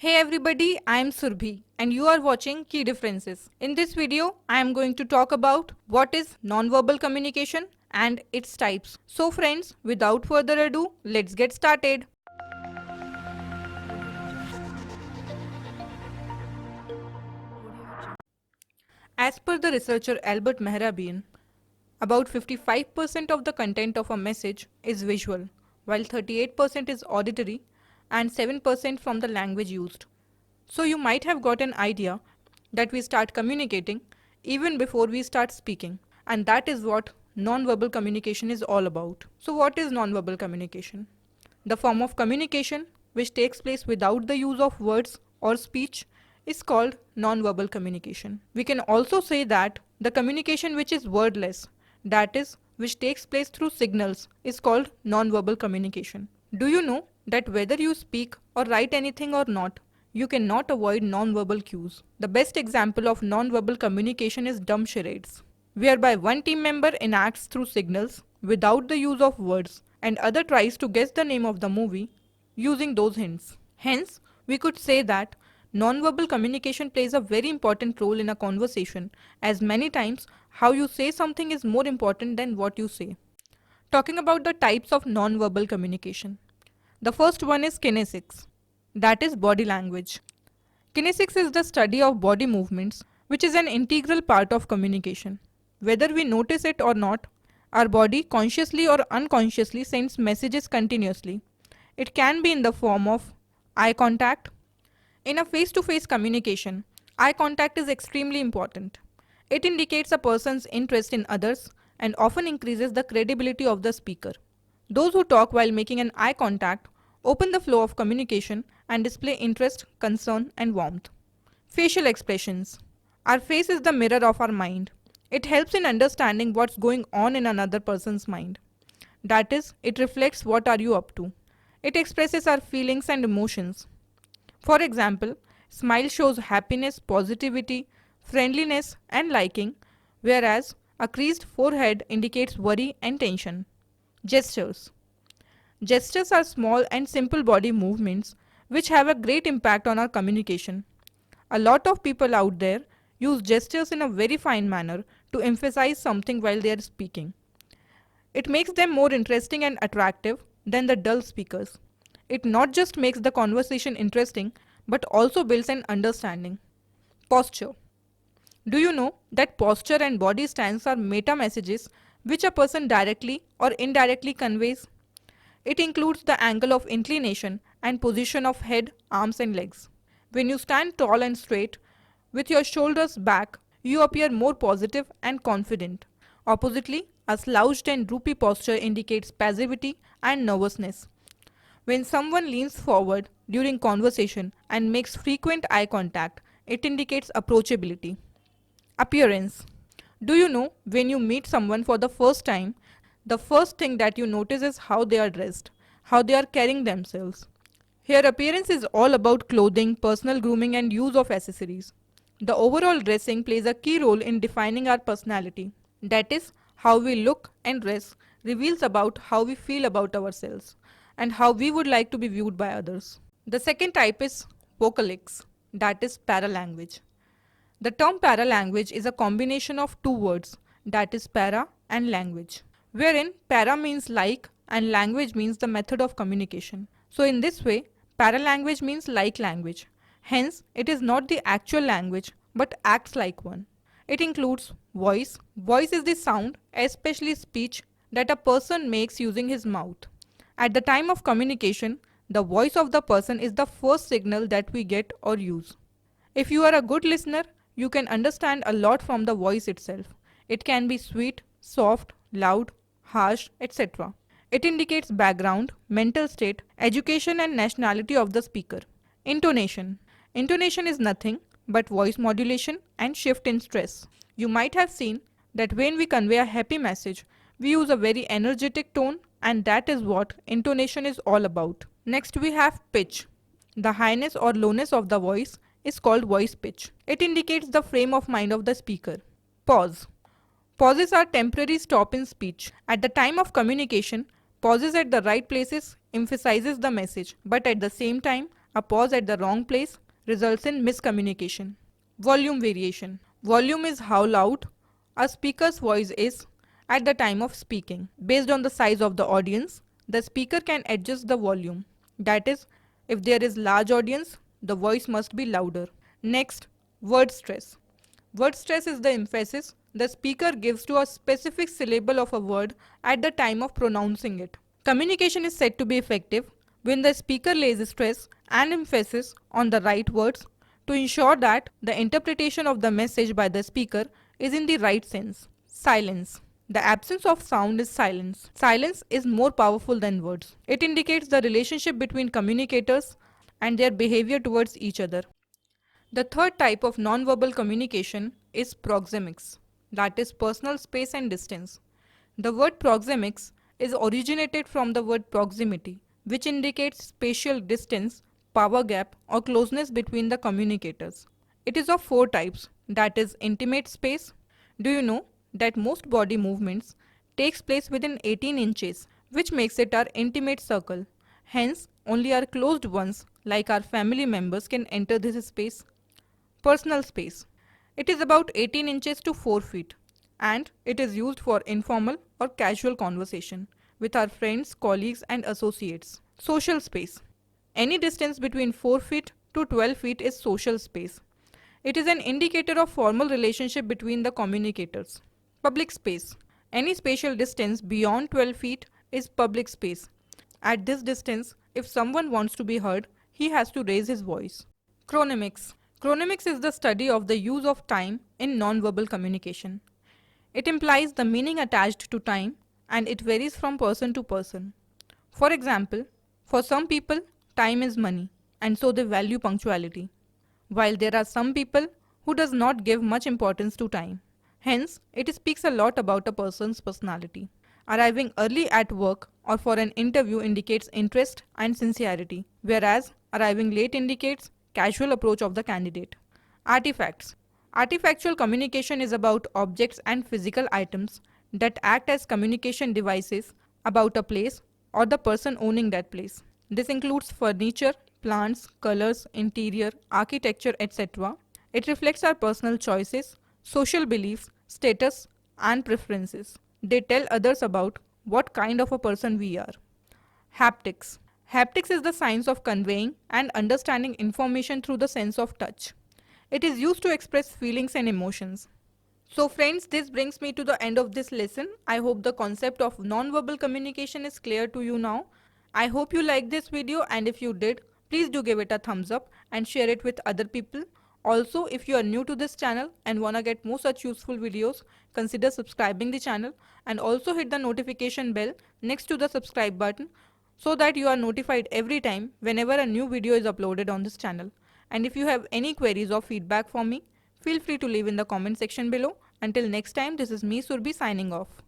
Hey everybody, I am Surbhi and you are watching Key Differences. In this video, I am going to talk about what is non-verbal communication and its types. So friends, without further ado, let's get started. As per the researcher Albert Mehrabian, about 55% of the content of a message is visual, while 38% is auditory and 7% from the language used. So you might have got an idea that we start communicating even before we start speaking, and that is what non-verbal communication is all about. So what is non-verbal communication? The form of communication which takes place without the use of words or speech is called non-verbal communication. We can also say that the communication which is wordless, that is, which takes place through signals, is called non-verbal communication. Do you know that whether you speak or write anything or not, you cannot avoid non-verbal cues? The best example of non-verbal communication is dumb charades, whereby one team member enacts through signals without the use of words and other tries to guess the name of the movie using those hints. Hence, we could say that non-verbal communication plays a very important role in a conversation, as many times how you say something is more important than what you say. Talking about the types of non-verbal communication. The first one is kinesics, that is body language. Kinesics is the study of body movements, which is an integral part of communication. Whether we notice it or not, our body consciously or unconsciously sends messages continuously. It can be in the form of eye contact. In a face-to-face communication, eye contact is extremely important. It indicates a person's interest in others and often increases the credibility of the speaker. Those who talk while making an eye contact open the flow of communication and display interest, concern, and warmth. Facial expressions. Our face is the mirror of our mind. It helps in understanding what's going on in another person's mind. That is, it reflects what are you up to. It expresses our feelings and emotions. For example, smile shows happiness, positivity, friendliness, and liking, whereas a creased forehead indicates worry and tension. Gestures. Gestures are small and simple body movements which have a great impact on our communication. A lot of people out there use gestures in a very fine manner to emphasize something while they are speaking. It makes them more interesting and attractive than the dull speakers. It not just makes the conversation interesting, but also builds an understanding. Posture. Do you know that posture and body stance are meta messages which a person directly or indirectly conveys? It includes the angle of inclination and position of head, arms and legs. When you stand tall and straight, with your shoulders back, you appear more positive and confident. Oppositely, a slouched and droopy posture indicates passivity and nervousness. When someone leans forward during conversation and makes frequent eye contact, it indicates approachability. Appearance. Do you know when you meet someone for the first time, the first thing that you notice is how they are dressed, how they are carrying themselves. Here appearance is all about clothing, personal grooming and use of accessories. The overall dressing plays a key role in defining our personality. That is, how we look and dress reveals about how we feel about ourselves and how we would like to be viewed by others. The second type is Vocalics, that is paralanguage. The term paralanguage is a combination of two words, that is para and language, wherein para means like and language means the method of communication. So in this way, paralanguage means like language. Hence, it is not the actual language but acts like one. It includes voice. Voice is the sound, especially speech, that a person makes using his mouth. At the time of communication, the voice of the person is the first signal that we get or use. If you are a good listener, you can understand a lot from the voice itself. It can be sweet, soft, loud, harsh, etc. It indicates background, mental state, education and nationality of the speaker. Intonation. Intonation is nothing but voice modulation and shift in stress. You might have seen that when we convey a happy message, we use a very energetic tone, and that is what intonation is all about. Next we have pitch. The highness or lowness of the voice is called voice pitch. It indicates the frame of mind of the speaker. Pause. Pauses are temporary stop in speech. At the time of communication, pauses at the right places emphasizes the message, but at the same time, a pause at the wrong place results in miscommunication. Volume variation. Volume is how loud a speaker's voice is at the time of speaking. Based on the size of the audience, the speaker can adjust the volume. That is, if there is large audience, the voice must be louder. Next, word stress. Word stress is the emphasis the speaker gives to a specific syllable of a word at the time of pronouncing it. Communication is said to be effective when the speaker lays stress and emphasis on the right words to ensure that the interpretation of the message by the speaker is in the right sense. Silence. The absence of sound is silence. Silence is more powerful than words. It indicates the relationship between communicators and their behavior towards each other. The third type of nonverbal communication is proxemics, that is personal space and distance. The word proxemics is originated from the word proximity, which indicates spatial distance, power gap, or closeness between the communicators. It is of four types, that is intimate space. Do you know that most body movements takes place within 18 inches, which makes it our intimate circle. Hence, only our closed ones, like our family members, can enter this space. Personal space. It is about 18 inches to 4 feet and it is used for informal or casual conversation with our friends, colleagues and associates. Social space. Any distance between 4 feet to 12 feet is social space. It is an indicator of formal relationship between the communicators. Public space. Any spatial distance beyond 12 feet is public space. At this distance, if someone wants to be heard, he has to raise his voice. Chronemics. Chronemics is the study of the use of time in non-verbal communication. It implies the meaning attached to time and it varies from person to person. For example, for some people, time is money and so they value punctuality, while there are some people who does not give much importance to time. Hence, it speaks a lot about a person's personality. Arriving early at work or for an interview indicates interest and sincerity, whereas arriving late indicates casual approach of the candidate. Artifacts. Artifactual communication is about objects and physical items that act as communication devices about a place or the person owning that place. This includes furniture, plants, colors, interior, architecture, etc. It reflects our personal choices, social beliefs, status, and preferences. They tell others about what kind of a person we are. Haptics. Haptics is the science of conveying and understanding information through the sense of touch. It is used to express feelings and emotions. So friends, this brings me to the end of this lesson. I hope the concept of non-verbal communication is clear to you now. I hope you liked this video and if you did, please do give it a thumbs up and share it with other people. Also, if you are new to this channel and wanna get more such useful videos, consider subscribing the channel and also hit the notification bell next to the subscribe button so that you are notified every time whenever a new video is uploaded on this channel. And if you have any queries or feedback for me, feel free to leave in the comment section below. Until next time, this is me Surbi signing off.